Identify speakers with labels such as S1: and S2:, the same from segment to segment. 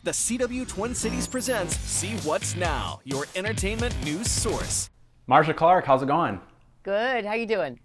S1: The CW Twin Cities presents See What's Now, your entertainment news source.
S2: Marcia Clark, how's it going?
S3: Good. How you doing?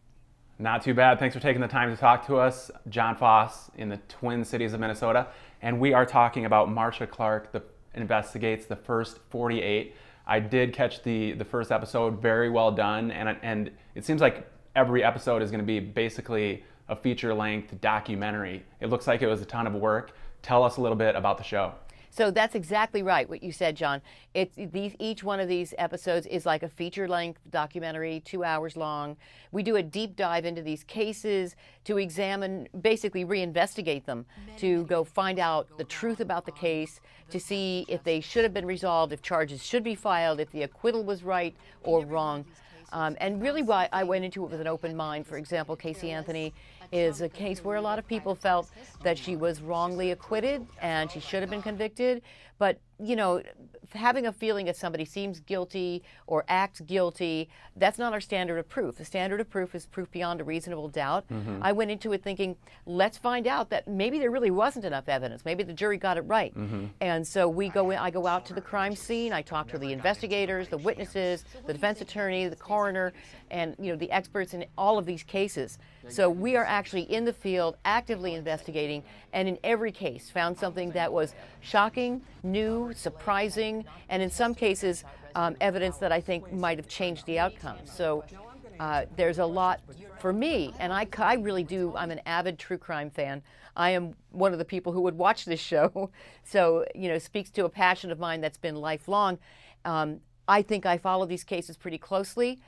S2: Not too bad. Thanks for taking the time to talk to us. Jon Foss in the Twin Cities of Minnesota. And we are talking about Marcia Clark that investigates the first 48. I did catch the first episode, very well done. And it seems like every episode is going to be basically a feature-length documentary. It looks like it was a ton of work. Tell us a little bit about the show.
S3: So that's exactly right, what you said, John. Each one of these episodes is like a feature-length documentary, 2 hours long. We do a deep dive into these cases to examine, basically reinvestigate them, to go find out the truth about the case, to see if they should have been resolved, if charges should be filed, if the acquittal was right or wrong. And really why I went into it with an open mind. For example, Casey Anthony is a case where a lot of people felt that she was wrongly acquitted and she should have been convicted. But, you know, having a feeling that somebody seems guilty or acts guilty, that's not our standard of proof. The standard of proof is proof beyond a reasonable doubt. I went into it thinking, let's find out that maybe there really wasn't enough evidence. Maybe the jury got it right. And so I go out to the crime scene. I talk to the investigators, the witnesses, the defense attorney, the coroner, and the experts in all of these cases. So we are actually in the field, actively investigating, and in every case found something that was shocking, new, surprising, and in some cases evidence that I think might have changed the outcome. So there's a lot for me, and I really do. I'm an avid true crime fan. I am one of the people who would watch this show. So, speaks to a passion of mine that's been lifelong. I think I follow these cases pretty closely,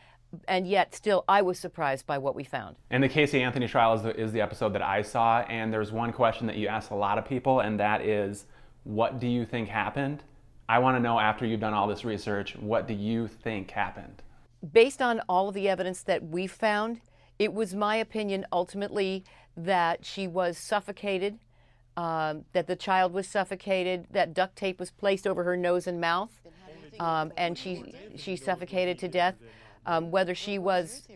S3: and yet still I was surprised by what we found.
S2: And the Casey Anthony trial is the episode that I saw, and there's one question that you asked a lot of people, and that is, what do you think happened? I want to know, after you've done all this research, what do you think happened?
S3: Based on all of the evidence that we found, it was my opinion ultimately that she was suffocated, that the child was suffocated, that duct tape was placed over her nose and mouth, and she suffocated to death. Whether she was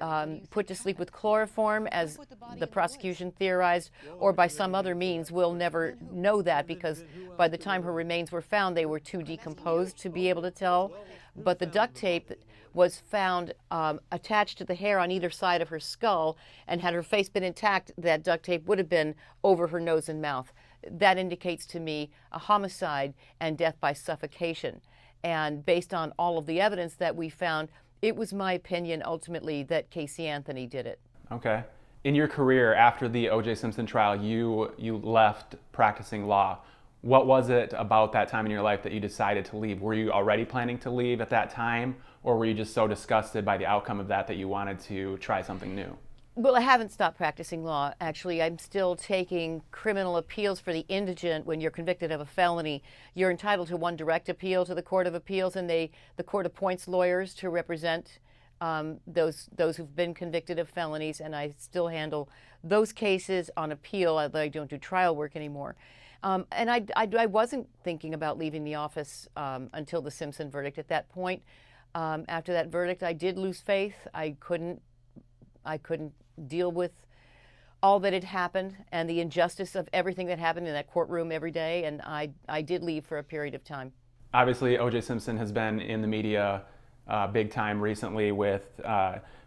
S3: put to sleep with chloroform, as the prosecution theorized, or by some other means, we'll never know that, because by the time her remains were found, they were too decomposed to be able to tell. But the duct tape was found attached to the hair on either side of her skull, and had her face been intact, that duct tape would have been over her nose and mouth. That indicates to me a homicide and death by suffocation. And based on all of the evidence that we found, it was my opinion ultimately that Casey Anthony did it.
S2: Okay. In your career after the OJ Simpson trial, you left practicing law. What was it about that time in your life that you decided to leave? Were you already planning to leave at that time, or were you just so disgusted by the outcome of that you wanted to try something new?
S3: Well, I haven't stopped practicing law, actually. I'm still taking criminal appeals for the indigent. When you're convicted of a felony, you're entitled to one direct appeal to the Court of Appeals, and the court appoints lawyers to represent those who've been convicted of felonies, and I still handle those cases on appeal, although I don't do trial work anymore. And I wasn't thinking about leaving the office until the Simpson verdict. At that point, after that verdict, I did lose faith. I couldn't deal with all that had happened and the injustice of everything that happened in that courtroom every day, and I did leave for a period of time.
S2: Obviously, OJ Simpson has been in the media big time recently with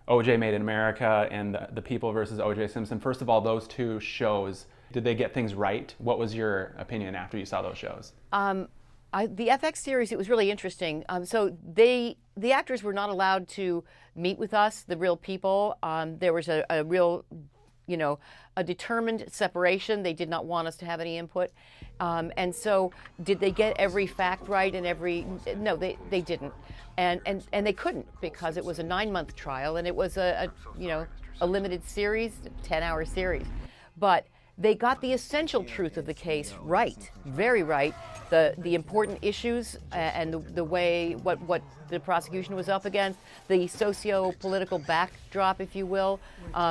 S2: OJ Made in America and the People versus OJ Simpson. First of all, those two shows, did they get things right? What was your opinion after you saw those shows?
S3: The FX series, it was really interesting. So the actors were not allowed to meet with us, the real people. There was a real, a determined separation. They did not want us to have any input. And so did they get every fact right and no, they didn't. And they couldn't, because it was a 9-month trial, and it was a limited series, 10-hour series. But they got the essential truth of the case right, very right. The important issues and the way what the prosecution was up against, the socio-political backdrop, if you will,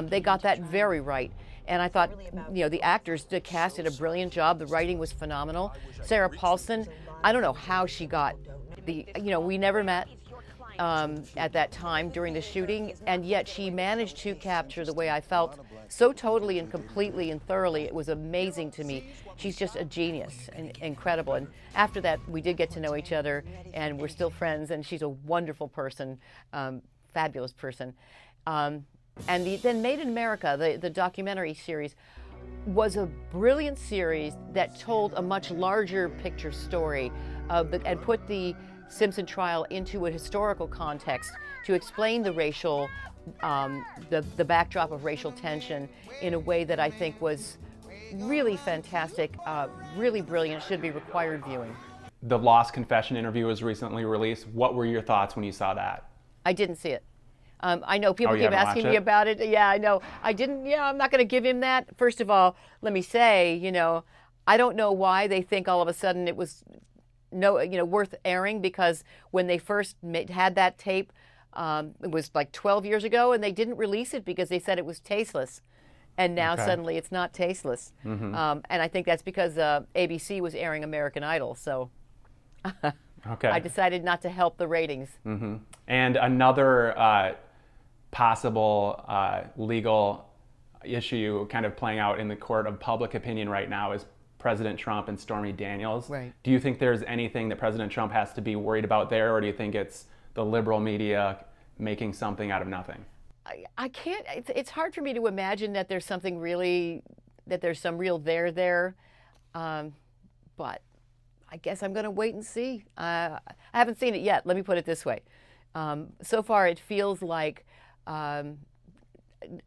S3: they got that very right. And I thought, the actors, the cast did a brilliant job. The writing was phenomenal. Sarah Paulson, I don't know how she got we never met at that time during the shooting, and yet she managed to capture the way I felt so totally and completely and thoroughly. It was amazing to me. she's just a genius and incredible. And after that, we did get to know each other, and we're still friends. And she's a wonderful person, fabulous person. And then Made in America, the documentary series, was a brilliant series that told a much larger picture story and put the Simpson trial into a historical context to explain the racial, the backdrop of racial tension in a way that I think was really fantastic, really brilliant, should be required viewing.
S2: The Lost Confession interview was recently released. What were your thoughts when you saw that?
S3: I didn't see it. I know people
S2: you
S3: keep
S2: haven't
S3: asking
S2: watched
S3: me
S2: it?
S3: about it. Yeah, I know. I didn't. Yeah, I'm not going to give him that. First of all, let me say, I don't know why they think all of a sudden it was worth airing, because when they first had that tape, it was like 12 years ago, and they didn't release it because they said it was tasteless. And now suddenly it's not tasteless. And I think that's because ABC was airing American Idol. So I decided not to help the ratings.
S2: And another possible legal issue kind of playing out in the court of public opinion right now is President Trump and Stormy Daniels.
S3: Right.
S2: Do you think there's anything that President Trump has to be worried about there, or do you think it's the liberal media making something out of nothing?
S3: I can't, it's hard for me to imagine that there's something really, that there's some real there. But I guess I'm going to wait and see. I haven't seen it yet. Let me put it this way. So far, it feels like,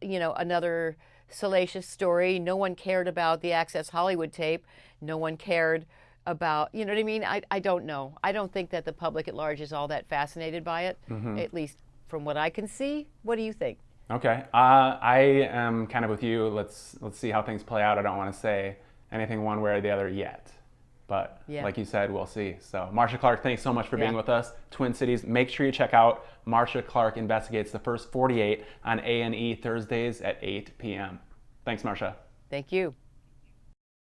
S3: another salacious story. No one cared about the Access Hollywood tape. No one cared about, you know what I mean? I don't know. I don't think that the public at large is all that fascinated by it, at least from what I can see. What do you think?
S2: Okay. I am kind of with you. Let's see how things play out. I don't want to say anything one way or the other yet. But like you said, we'll see. So Marcia Clark, thanks so much for being with us. Twin Cities, make sure you check out Marcia Clark Investigates the First 48 on A&E Thursdays at 8 p.m. Thanks, Marcia.
S3: Thank you.